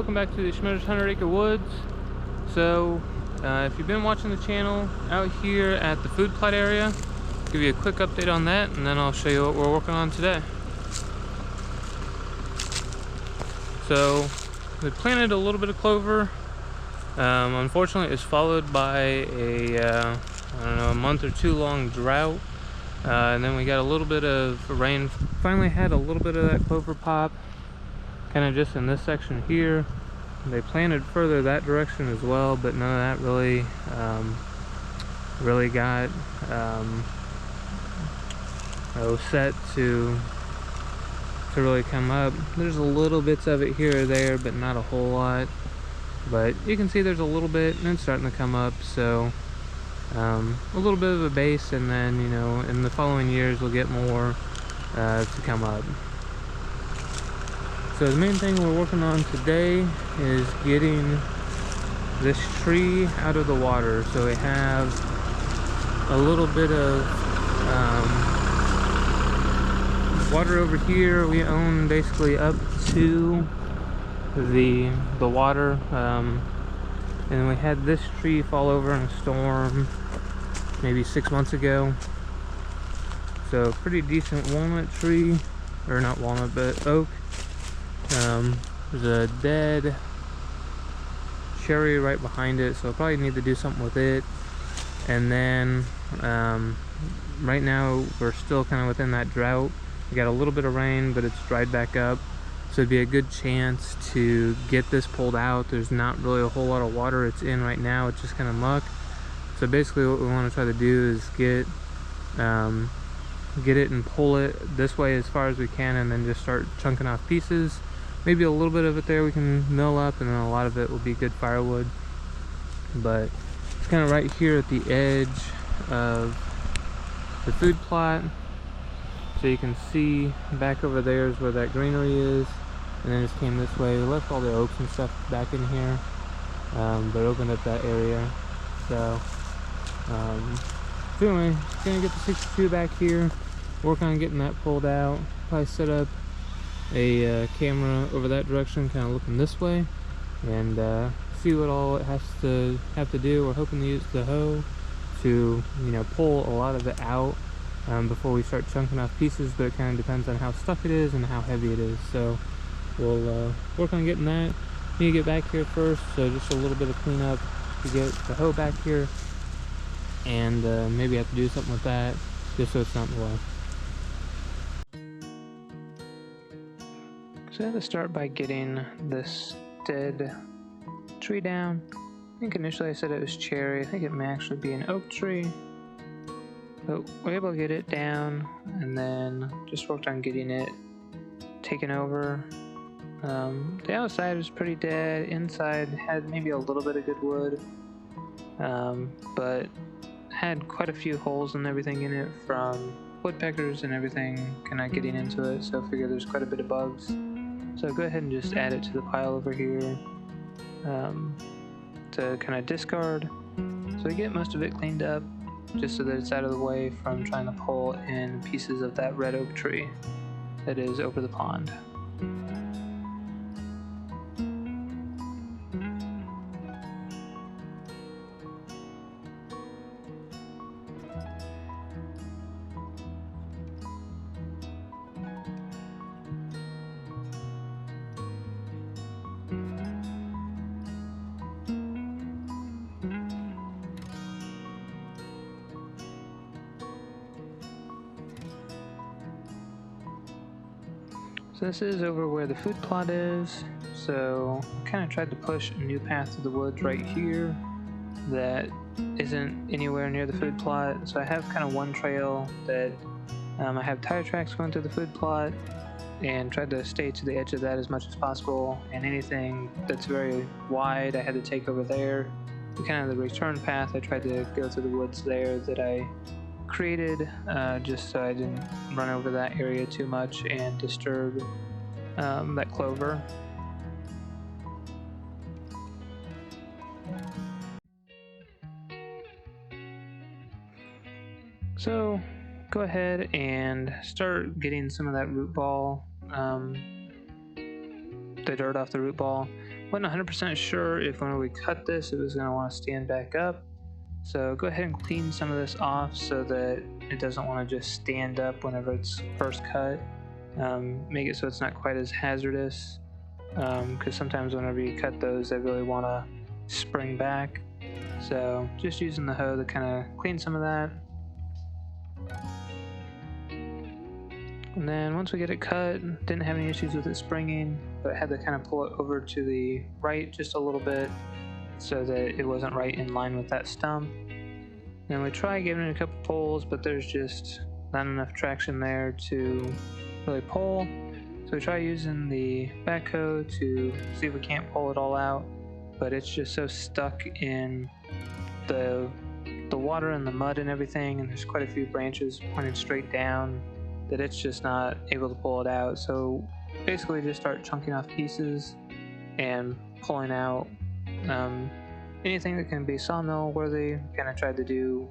welcome back to the Schmitter's 100 Acre Woods. So, if you've been watching the channel, out here at the food plot area, I'll give you a quick update on that, and then I'll show you what we're working on today. So, we planted a little bit of clover. Unfortunately, it's followed by a month or two long drought. And then we got a little bit of rain. Finally had a little bit of that clover pop, kind of just in this section here. They planted further that direction as well, but none of that really got set to really come up. There's a little bits of it here or there, but not a whole lot. But you can see there's a little bit, and it's starting to come up. So a little bit of a base, and then in the following years we'll get more to come up. So the main thing we're working on today is getting this tree out of the water. So we have a little bit of water over here. We own basically up to the water, and then we had this tree fall over in a storm maybe 6 months ago. So pretty decent walnut tree, or not walnut but oak. There's a dead cherry right behind it, so I'll probably need to do something with it. And then right now we're still kind of within that drought. We got a little bit of rain, but it's dried back up, so it'd be a good chance to get this pulled out. There's not really a whole lot of water it's in right now, it's just kind of muck. So basically what we want to try to do is get it and pull it this way as far as we can, and then just start chunking off pieces. Maybe a little bit of it there we can mill up, and then a lot of it will be good firewood. But it's kind of right here at the edge of the food plot. So you can see back over there is where that greenery is, and then just came this way. We left all the oaks and stuff back in here, but opened up that area. So anyway, gonna get the 62 back here, work on getting that pulled out. Probably set up a camera over that direction, kind of looking this way, and see what all it has to do. We're hoping to use the hoe to pull a lot of it out before we start chunking off pieces, but it kind of depends on how stuck it is and how heavy it is. So we'll work on getting that. Need to get back here first, so just a little bit of cleanup to get the hoe back here, and maybe have to do something with that just so it's not in the way. So I had to start by getting this dead tree down. I think initially I said it was cherry. I think it may actually be an oak tree. But we're able to get it down, and then just worked on getting it taken over. The outside was pretty dead. Inside had maybe a little bit of good wood, but had quite a few holes and everything in it from woodpeckers and everything kind of getting into it. So I figure there's quite a bit of bugs. So go ahead and just add it to the pile over here to kind of discard. So we get most of it cleaned up, just so that it's out of the way from trying to pull in pieces of that red oak tree that is over the pond. So this is over where the food plot is, so I kind of tried to push a new path through the woods right here that isn't anywhere near the food plot. So I have kind of one trail that I have tire tracks going through the food plot, and tried to stay to the edge of that as much as possible, and anything that's very wide I had to take over there. Kind of the return path, I tried to go through the woods there that I created, just so I didn't run over that area too much and disturb that clover. So go ahead and start getting some of that root ball, the dirt off the root ball. Wasn't 100% sure if when we cut this it was going to want to stand back up. So go ahead and clean some of this off so that it doesn't want to just stand up whenever it's first cut. Make it so it's not quite as hazardous, because sometimes whenever you cut those they really want to spring back. So just using the hoe to kind of clean some of that. And then once we get it cut, didn't have any issues with it springing, but had to kind of pull it over to the right just a little bit so that it wasn't right in line with that stump. And we try giving it a couple pulls, but there's just not enough traction there to really pull. So we try using the backhoe to see if we can't pull it all out, but it's just so stuck in the water and the mud and everything, and there's quite a few branches pointed straight down, that it's just not able to pull it out. So basically just start chunking off pieces and pulling out anything that can be sawmill worthy. Kind of tried to do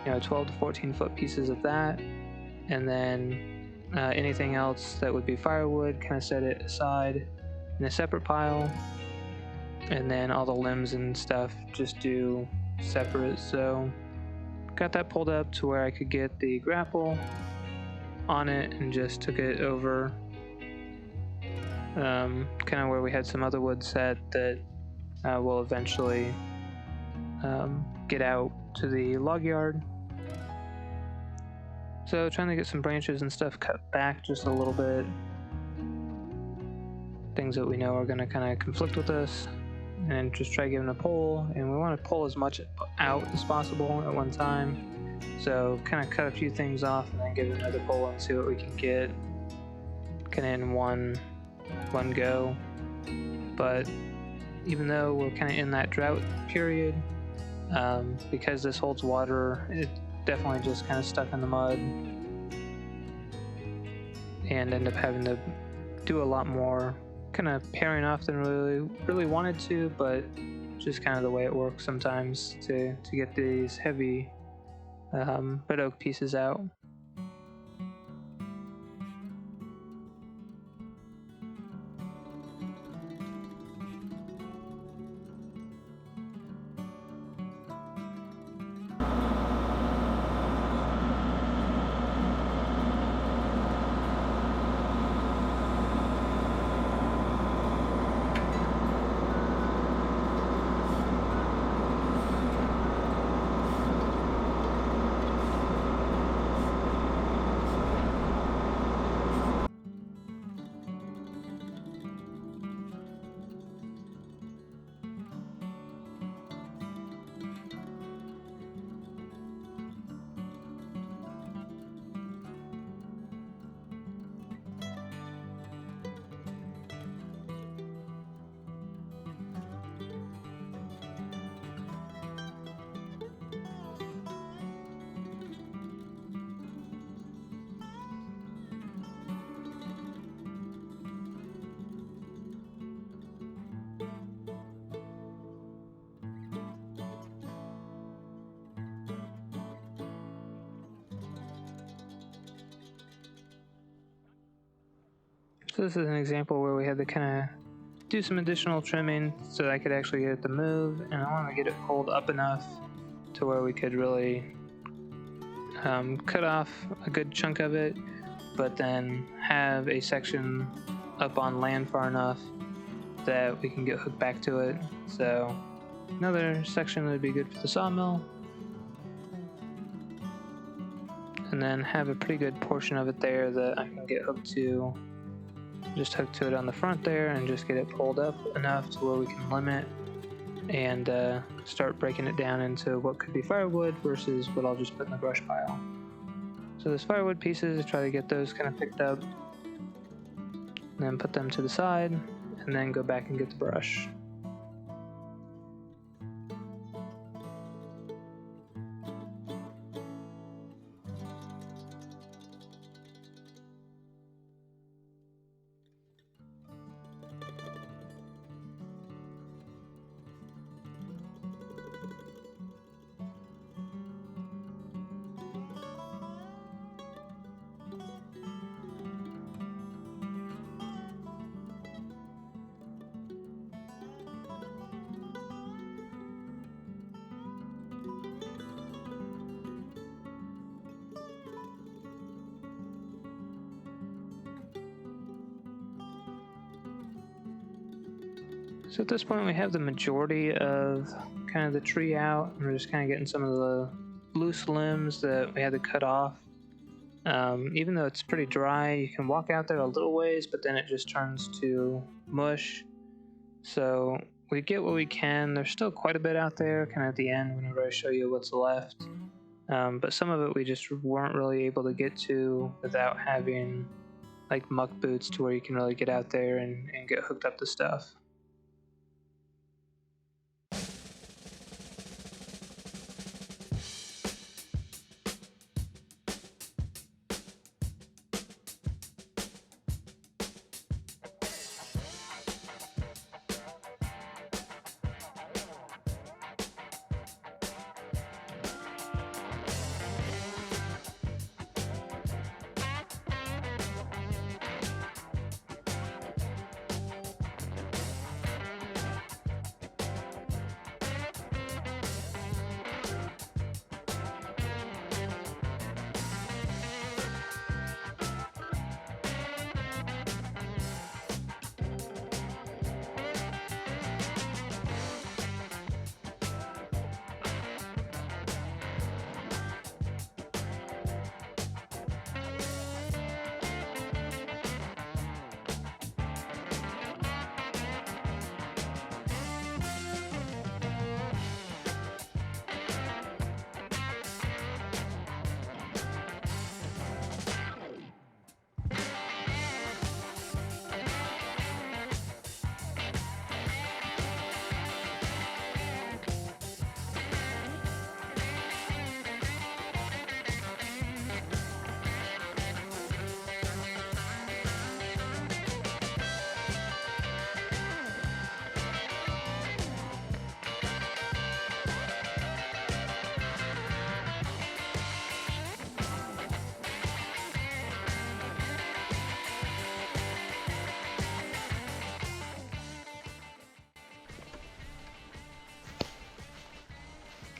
12 to 14 foot pieces of that, and then anything else that would be firewood, kind of set it aside in a separate pile, and then all the limbs and stuff just do separate. So got that pulled up to where I could get the grapple on it and just took it over kind of where we had some other wood set that will eventually get out to the log yard. So trying to get some branches and stuff cut back just a little bit, things that we know are going to kind of conflict with us, and just try giving a pull. And we want to pull as much out as possible at one time. So kind of cut a few things off and then give it another pull and see what we can get kind of in one go. But even though we're kind of in that drought period, because this holds water, it definitely just kind of stuck in the mud and end up having to do a lot more kind of paring off than really wanted to, but just kind of the way it works sometimes to get these heavy red oak pieces out. So this is an example where we had to kind of do some additional trimming so that I could actually get it to move, and I wanted to get it pulled up enough to where we could really cut off a good chunk of it, but then have a section up on land far enough that we can get hooked back to it. So another section would be good for the sawmill, and then have a pretty good portion of it there that I can get hooked to. Just hook to it on the front there and just get it pulled up enough to where we can limit and start breaking it down into what could be firewood versus what I'll just put in the brush pile. So those firewood pieces, try to get those kind of picked up, and then put them to the side, and then go back and get the brush. So at this point we have the majority of kind of the tree out, and we're just kind of getting some of the loose limbs that we had to cut off. Even though it's pretty dry, you can walk out there a little ways, but then it just turns to mush. So we get what we can. There's still quite a bit out there kind of at the end whenever I show you what's left. But some of it we just weren't really able to get to without having like muck boots to where you can really get out there and get hooked up to stuff.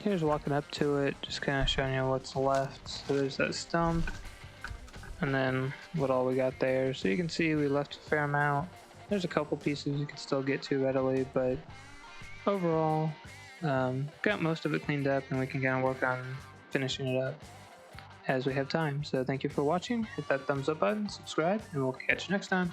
Here's walking up to it, just kind of showing you what's left. So there's that stump, and then what all we got there. So you can see we left a fair amount. There's a couple pieces you can still get to readily, but overall, got most of it cleaned up, and we can kind of work on finishing it up as we have time. So thank you for watching. Hit that thumbs up button, subscribe, and we'll catch you next time.